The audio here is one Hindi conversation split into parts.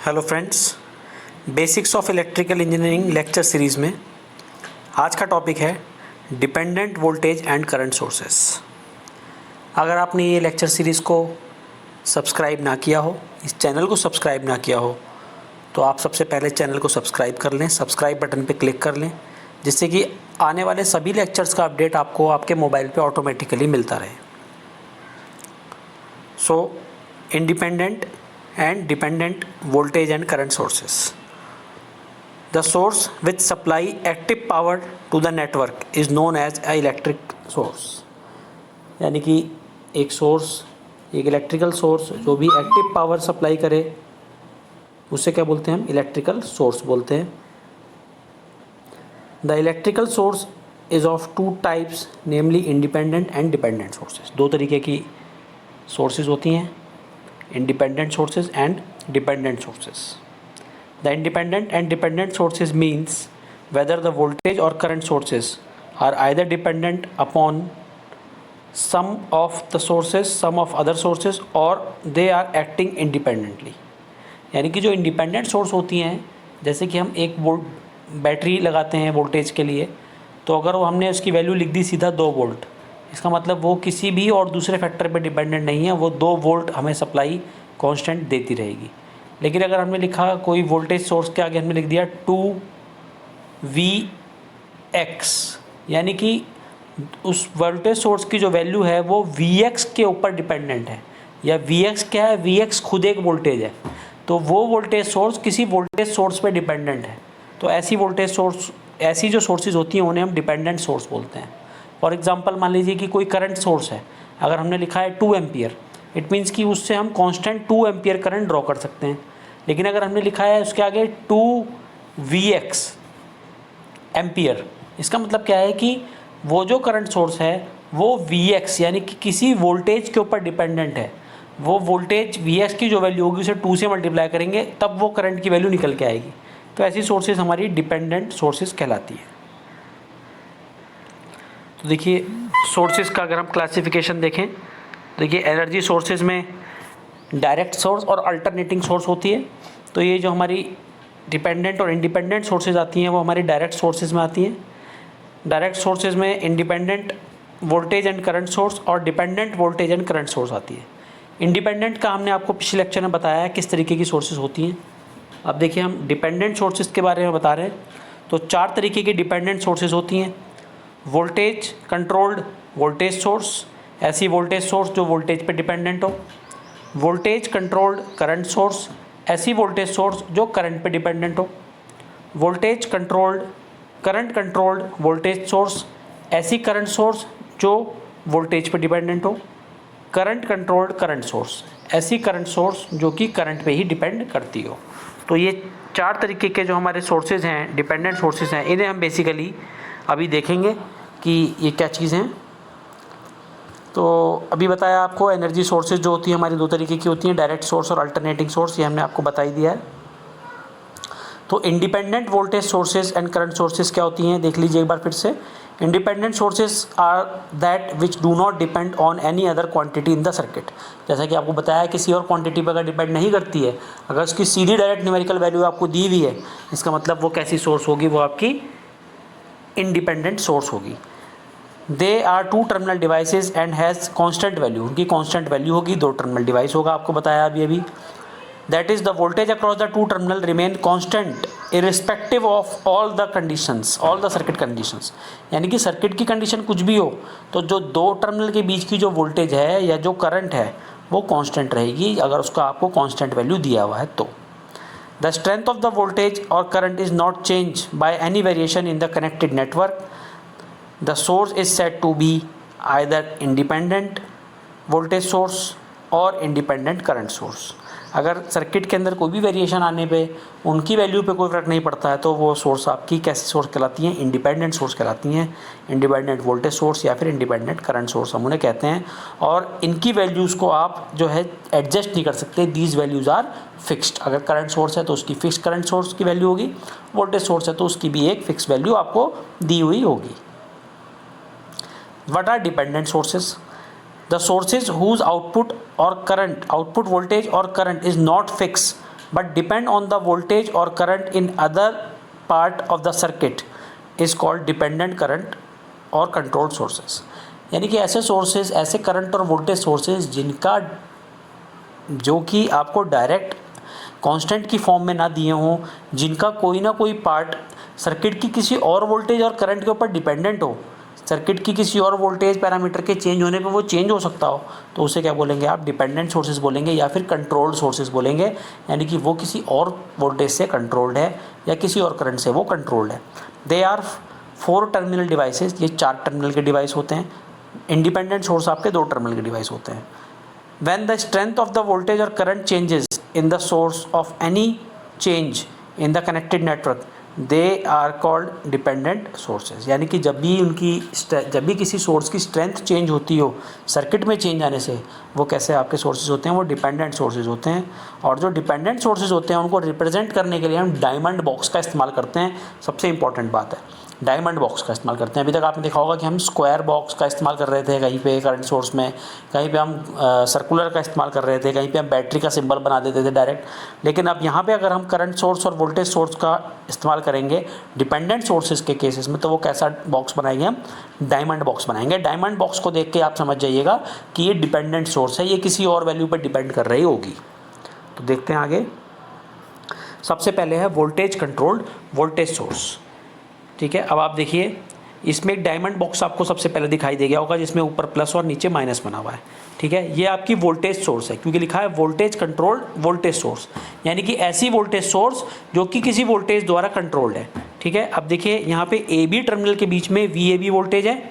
Hello friends, basics of electrical engineering lecture series में आज का टॉपिक है dependent voltage and current sources. अगर आपने ये लेक्चर सीरीज़ को सब्सक्राइब ना किया हो, इस चैनल को सब्सक्राइब ना किया हो, तो आप सबसे पहले चैनल को सब्सक्राइब कर लें, सब्सक्राइब बटन पे क्लिक कर लें, जिससे कि आने वाले सभी लेक्चर्स का अपडेट आपको आपके मोबाइल पे ऑटोमेटिकली मिलता रहे। सो independent and dependent voltage and current sources. The source which supply active power to the network is known as a electric source. यानी कि एक सोर्स, एक इलेक्ट्रिकल सोर्स जो भी एक्टिव पावर सप्लाई करे उसे क्या बोलते हैं हम? इलेक्ट्रिकल सोर्स बोलते हैं। The electrical source is of two types, namely independent and dependent sources. दो तरीके की सोर्सेज होती हैं, independent sources and dependent sources. The independent and dependent sources means whether the voltage or current sources are either dependent upon some of the sources, some of other sources, or they are acting independently. यानी कि जो इंडिपेंडेंट सोर्स होती हैं, जैसे कि हम एक वोल्ट बैटरी लगाते हैं वोल्टेज के लिए, तो अगर वो हमने उसकी वैल्यू लिख दी सीधा 2 वोल्ट, इसका मतलब वो किसी भी और दूसरे फैक्टर पे डिपेंडेंट नहीं है, वो 2 वोल्ट हमें सप्लाई कांस्टेंट देती रहेगी। लेकिन अगर हमने लिखा कोई वोल्टेज सोर्स के आगे हमने लिख दिया 2Vx, यानी कि उस वोल्टेज सोर्स की जो वैल्यू है वो Vx के ऊपर डिपेंडेंट है, या Vx क्या है? Vx खुद एक वोल्टेज है, तो वो वोल्टेज सोर्स किसी वोल्टेज सोर्स पे डिपेंडेंट है। तो ऐसी वोल्टेज सोर्स, ऐसी जो सोर्सेज होती हैं उन्हें हम डिपेंडेंट सोर्स बोलते हैं। फॉर एग्जांपल मान लीजिए कि कोई करंट सोर्स है, अगर हमने लिखा है 2 एम्पियर, इट मीन्स कि उससे हम कांस्टेंट 2 एम्पियर करंट ड्रॉ कर सकते हैं। लेकिन अगर हमने लिखा है उसके आगे 2Vx एम्पियर, इसका मतलब क्या है कि वो जो करंट सोर्स है वो Vx यानी कि किसी वोल्टेज के ऊपर डिपेंडेंट है। वो वोल्टेज Vx की जो वैल्यू होगी उसे 2 से मल्टीप्लाई करेंगे तब वो करंट की वैल्यू निकल के आएगी। तो ऐसी सोर्सेज हमारी डिपेंडेंट सोर्सेज कहलाती है। तो देखिए सोर्सेज का अगर हम क्लासिफिकेशन देखें, देखिए एनर्जी सोर्सेज में डायरेक्ट सोर्स और अल्टरनेटिंग सोर्स होती है। तो ये जो हमारी डिपेंडेंट और इंडिपेंडेंट सोर्सेज आती हैं वो हमारी डायरेक्ट सोर्सेज में आती हैं। डायरेक्ट सोर्सेज में independent voltage and current source और dependent voltage and current source आती है। इंडिपेंडेंट का हमने आपको पिछले लेक्चर में बताया है किस तरीके की सोर्सेज होती हैं। अब देखिए हम डिपेंडेंट सोर्सेज के बारे में बता रहे हैं। तो 4 तरीके की डिपेंडेंट सोर्सेज होती हैं। वोल्टेज कंट्रोल्ड वोल्टेज सोर्स, ऐसी वोल्टेज सोर्स जो वोल्टेज पे डिपेंडेंट हो। वोल्टेज कंट्रोल्ड करंट सोर्स, ऐसी वोल्टेज सोर्स जो करंट पे डिपेंडेंट हो। Voltage controlled controlled voltage source, ऐसी करंट सोर्स जो वोल्टेज पे डिपेंडेंट हो। करंट कंट्रोल्ड करंट सोर्स, ऐसी करंट सोर्स जो कि करंट पे ही डिपेंड करती हो। तो ये 4 तरीके के जो हमारे सोर्सेज हैं, डिपेंडेंट सोर्सेज हैं, इन्हें हम बेसिकली अभी देखेंगे कि ये क्या चीज़ हैं। तो अभी बताया आपको एनर्जी सोर्सेज जो होती है हमारी 2 तरीके की होती हैं, डायरेक्ट सोर्स और अल्टरनेटिंग सोर्स, ये हमने आपको बता ही दिया है। तो independent voltage sources and current sources क्या होती हैं, देख लीजिए एक बार फिर से। Independent sources are that which do not depend on any other quantity in the circuit. जैसा कि आपको बताया किसी और क्वांटिटी पर अगर डिपेंड नहीं करती है, अगर उसकी सीधी डायरेक्ट न्यूमेरिकल वैल्यू आपको दी हुई है, इसका मतलब वो कैसी सोर्स होगी? वो आपकी इंडिपेंडेंट सोर्स होगी। They are 2 terminal devices and has constant value, उनकी कॉन्स्टेंट वैल्यू होगी। 2 टर्मिनल डिवाइस होगा, आपको बताया अभी। That is the voltage across the 2 terminal remain constant irrespective of all the conditions, all the circuit conditions. यानी कि सर्किट की कंडीशन कुछ भी हो, तो जो 2 टर्मिनल के बीच की जो वोल्टेज है या जो करंट है वो कॉन्स्टेंट रहेगी, अगर उसका आपको कॉन्स्टेंट वैल्यू दिया हुआ है तो। The strength of the voltage or current is not changed by any variation in the connected network. The source is said to be either independent voltage source or independent current source. अगर सर्किट के अंदर कोई भी वेरिएशन आने पे उनकी वैल्यू पे कोई फ़र्क नहीं पड़ता है तो वो सोर्स आपकी कैसी सोर्स कहलाती हैं? इंडिपेंडेंट सोर्स कहलाती हैं। इंडिपेंडेंट वोल्टेज सोर्स या फिर इंडिपेंडेंट करंट सोर्स हम उन्हें कहते हैं। और इनकी वैल्यूज़ को आप जो है एडजस्ट नहीं कर सकते, दीज वैल्यूज़ आर फिक्स्ड। अगर करंट सोर्स है तो उसकी फिक्स करंट सोर्स की वैल्यू होगी, वोल्टेज सोर्स है तो उसकी भी एक फिक्स वैल्यू आपको दी हुई होगी। What are dependent sources? The sources whose output voltage or current is not fixed but depend on the voltage और current in other part of the circuit is called dependent current और कंट्रोल सोर्सेज। यानी कि ऐसे सोर्सेज, ऐसे करंट और वोल्टेज सोर्सेज जिनका, जो कि आपको डायरेक्ट कांस्टेंट की फॉर्म में ना दिए हों, जिनका कोई ना कोई पार्ट सर्किट की किसी और वोल्टेज और करंट के ऊपर डिपेंडेंट हो, सर्किट की किसी और वोल्टेज पैरामीटर के चेंज होने पे वो चेंज हो सकता हो, तो उसे क्या बोलेंगे आप? डिपेंडेंट सोर्सेज बोलेंगे या फिर कंट्रोल्ड सोर्सेज बोलेंगे। यानी कि वो किसी और वोल्टेज से कंट्रोल्ड है या किसी और करंट से वो कंट्रोल्ड है। दे आर 4 टर्मिनल डिवाइसेज, ये 4 टर्मिनल के डिवाइस होते हैं। इंडिपेंडेंट सोर्स आपके 2 टर्मिनल के डिवाइस होते हैं। When the strength of the voltage or current changes in the source of any change in the connected network, they are called dependent sources। यानी कि जब भी किसी सोर्स की स्ट्रेंथ चेंज होती हो सर्किट में चेंज आने से, वो कैसे आपके सोर्सेज होते हैं? वो डिपेंडेंट सोर्सेज होते हैं। और जो डिपेंडेंट सोर्सेज होते हैं उनको रिप्रेजेंट करने के लिए हम डायमंड बॉक्स का इस्तेमाल करते हैं। सबसे इंपॉर्टेंट बात है, डायमंड बॉक्स का इस्तेमाल करते हैं। अभी तक आपने देखा होगा कि हम स्क्वायर बॉक्स का इस्तेमाल कर रहे थे कहीं पे करंट सोर्स में, कहीं पे हम सर्कुलर का इस्तेमाल कर रहे थे, कहीं पे हम बैटरी का सिंबल बना देते थे डायरेक्ट। लेकिन अब यहाँ पे अगर हम करंट सोर्स और वोल्टेज सोर्स का इस्तेमाल करेंगे डिपेंडेंट सोर्सेज के केसेस में, तो वो कैसा बॉक्स बनाएंगे? हम डायमंड बॉक्स बनाएंगे। डायमंड बॉक्स को देख के आप समझ जाइएगा कि ये डिपेंडेंट सोर्स है, ये किसी और वैल्यू पर डिपेंड कर रही होगी। तो देखते हैं आगे। सबसे पहले है वोल्टेज कंट्रोल्ड वोल्टेज सोर्स। ठीक है, अब आप देखिए इसमें एक डायमंड बॉक्स आपको सबसे पहले दिखाई दे गया होगा जिसमें ऊपर प्लस और नीचे माइनस बना हुआ है। ठीक है, ये आपकी वोल्टेज सोर्स है क्योंकि लिखा है वोल्टेज कंट्रोल्ड वोल्टेज सोर्स, यानी कि ऐसी वोल्टेज सोर्स जो कि किसी वोल्टेज द्वारा कंट्रोल्ड है। ठीक है, अब देखिए यहाँ पे ए बी टर्मिनल के बीच में VAB वोल्टेज है।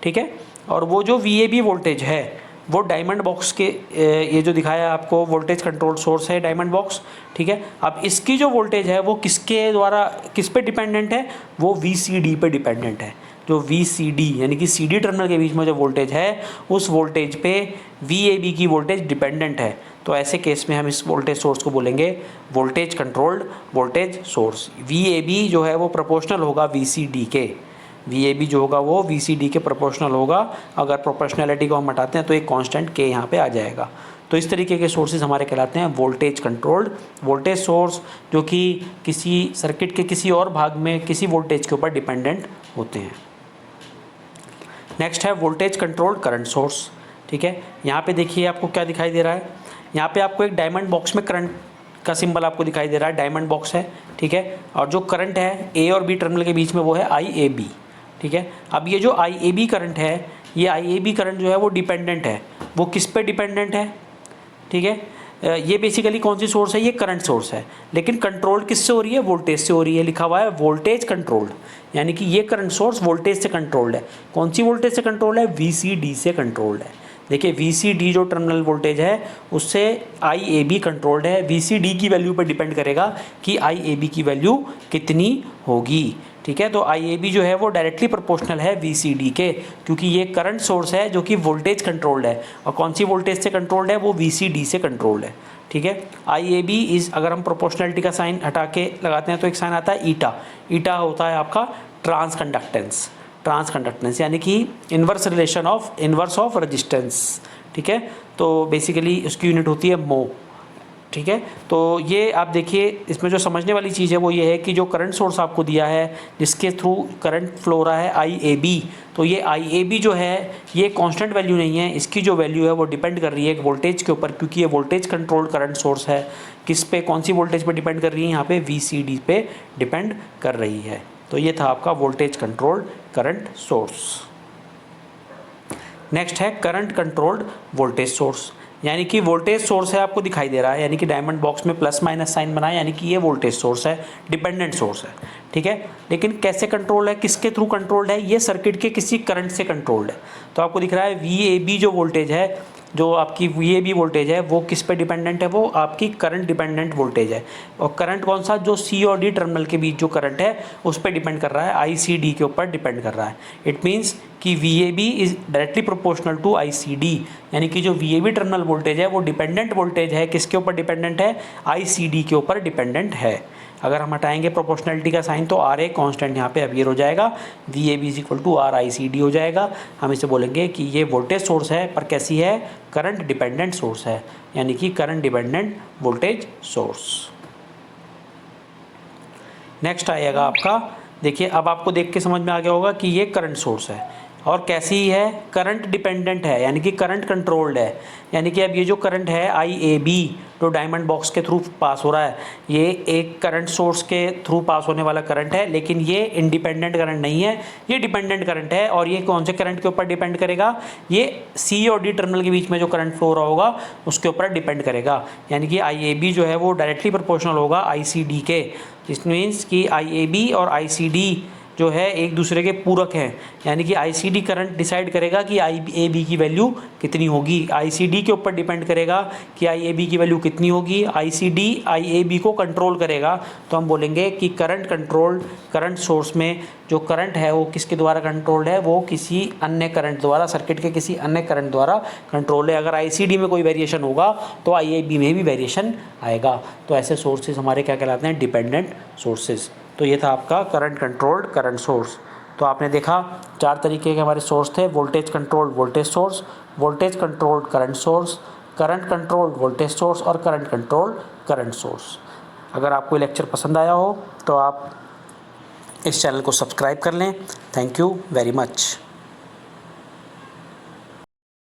ठीक है, और वो जो VAB वोल्टेज है वो डायमंड बॉक्स के, ये जो दिखाया है आपको वोल्टेज कंट्रोल सोर्स है डायमंड बॉक्स। ठीक है, अब इसकी जो वोल्टेज है वो किसके द्वारा, किस पे डिपेंडेंट है? वो VCD पे डिपेंडेंट है। जो VCD यानी कि CD टर्मिनल के बीच में जो वोल्टेज है उस वोल्टेज पे VAB की वोल्टेज डिपेंडेंट है। तो ऐसे केस में हम इस वोल्टेज सोर्स को बोलेंगे voltage controlled voltage source. VAB जो है वो प्रोपोर्शनल होगा VCD के, VAB जो होगा वो VCD के प्रोपोर्शनल होगा। अगर प्रोपोर्शनैलिटी को हम हटाते हैं तो एक कांस्टेंट K यहाँ पे आ जाएगा। तो इस तरीके के सोर्सेज हमारे कहलाते हैं वोल्टेज कंट्रोल्ड वोल्टेज सोर्स, जो कि किसी सर्किट के किसी और भाग में किसी वोल्टेज के ऊपर डिपेंडेंट होते हैं। नेक्स्ट है वोल्टेज कंट्रोल्ड करंट सोर्स। ठीक है, यहाँ पे देखिए आपको क्या दिखाई दे रहा है, यहाँ पे आपको एक डायमंड बॉक्स में करंट का सिंबल आपको दिखाई दे रहा है, डायमंड बॉक्स है। ठीक है, और जो करंट है A और B टर्मिनल के बीच में वो है IAB। ठीक है, अब ये जो IAB करंट है, ये IAB करंट जो है वो डिपेंडेंट है। वो किस पे डिपेंडेंट है? ठीक है, ये बेसिकली कौन सी सोर्स है? ये करंट सोर्स है, लेकिन कंट्रोल किससे हो रही है? वोल्टेज से हो रही है। लिखा हुआ है वोल्टेज कंट्रोल्ड, यानी कि ये करंट सोर्स वोल्टेज से कंट्रोल्ड है। कौन सी वोल्टेज से कंट्रोल्ड है? VCD से कंट्रोल्ड है। देखिए VCD जो टर्मिनल वोल्टेज है उससे IAB कंट्रोल्ड है। VCD की वैल्यू पर डिपेंड करेगा कि IAB की वैल्यू कितनी होगी। ठीक है, तो IAB जो है वो डायरेक्टली प्रोपोर्शनल है VCD के, क्योंकि ये करंट सोर्स है जो कि वोल्टेज कंट्रोल्ड है। और कौन सी वोल्टेज से कंट्रोल्ड है? वो VCD से कंट्रोल्ड है। ठीक है, IAB इज, अगर हम प्रोपोर्शनलिटी का साइन हटा के लगाते हैं तो एक साइन आता है ईटा। ईटा होता है आपका ट्रांस कंडक्टेंस, यानी कि inverse relation of inverse of resistance. ठीक है, तो बेसिकली उसकी यूनिट होती है मो। ठीक है, तो ये आप देखिए इसमें जो समझने वाली चीज़ है वो ये है कि जो करंट सोर्स आपको दिया है जिसके थ्रू करंट फ्लो रहा है IAB, तो ये IAB जो है ये कांस्टेंट वैल्यू नहीं है, इसकी जो वैल्यू है वो डिपेंड कर रही है एक वोल्टेज के ऊपर, क्योंकि ये वोल्टेज कंट्रोल्ड करंट सोर्स है। किस पे, कौन सी वोल्टेज पे डिपेंड कर रही है? यहाँ पे VCD पे डिपेंड कर रही है। तो ये था आपका voltage controlled current source. Next है करंट कंट्रोल्ड वोल्टेज सोर्स, यानी कि वोल्टेज सोर्स है आपको दिखाई दे रहा है, यानी कि डायमंड बॉक्स में प्लस माइनस साइन बनाए, यानी कि ये वोल्टेज सोर्स है, डिपेंडेंट सोर्स है। ठीक है, लेकिन कैसे कंट्रोल है, किसके थ्रू कंट्रोल्ड है? ये सर्किट के किसी करंट से कंट्रोल्ड है। तो आपको दिख रहा है VAB जो वोल्टेज है, जो आपकी VAB वोल्टेज है वो किस पे डिपेंडेंट है? वो आपकी करंट डिपेंडेंट वोल्टेज है। और करंट कौन सा? जो C और D टर्मिनल के बीच जो करंट है उस पर डिपेंड कर रहा है, ICD के ऊपर डिपेंड कर रहा है। इट मीन्स कि VAB is directly proportional to ICD, यानी कि जो VAB टर्मिनल वोल्टेज है वो डिपेंडेंट वोल्टेज है। किसके ऊपर डिपेंडेंट है? ICD के ऊपर डिपेंडेंट है। अगर हम हटाएंगे प्रोपोर्शनलिटी का साइन तो RA कांस्टेंट यहाँ पे अपीयर हो जाएगा, VAB is equal to RICD हो जाएगा। हम इसे बोलेंगे कि ये वोल्टेज सोर्स है, पर कैसी है? करंट डिपेंडेंट सोर्स है, यानी कि current dependent voltage source. Next आएगा आपका, देखिए अब आपको देख के समझ में आ गया होगा कि ये करंट सोर्स है और कैसी है, करंट डिपेंडेंट है, यानी कि करंट कंट्रोल्ड है। यानी कि अब ये जो करंट है IAB जो डायमंड बॉक्स के थ्रू पास हो रहा है, ये एक करंट सोर्स के थ्रू पास होने वाला करंट है, लेकिन ये इंडिपेंडेंट करंट नहीं है, ये डिपेंडेंट करंट है। और ये कौन से करंट के ऊपर डिपेंड करेगा, ये C और D टर्मिनल के बीच में जो करंट फ्लो हो रहा होगा उसके ऊपर डिपेंड करेगा। यानी कि IAB जो है वो डायरेक्टली प्रोपोर्शनल होगा ICD के। इस मीन्स कि IAB और ICD जो है एक दूसरे के पूरक हैं, यानी कि ICD करंट डिसाइड करेगा कि IAB की वैल्यू कितनी होगी, ICD के ऊपर डिपेंड करेगा कि IAB की वैल्यू कितनी होगी, ICD IAB को कंट्रोल करेगा। तो हम बोलेंगे कि करंट कंट्रोल्ड, करंट सोर्स में जो करंट है वो किसके द्वारा कंट्रोल्ड है, वो किसी अन्य करंट द्वारा, सर्किट के किसी अन्य करंट द्वारा कंट्रोल है। अगर ICD में कोई वेरिएशन होगा तो IAB में भी वेरिएशन आएगा। तो ऐसे सोर्सेज हमारे क्या कहलाते हैं, डिपेंडेंट सोर्सेज। तो ये था आपका करंट कंट्रोल्ड करंट सोर्स। तो आपने देखा 4 तरीके के हमारे सोर्स थे, voltage controlled voltage source, voltage controlled current source, current controlled voltage source और करंट कंट्रोल्ड करंट सोर्स। अगर आपको लेक्चर पसंद आया हो तो आप इस चैनल को सब्सक्राइब कर लें। Thank you very much.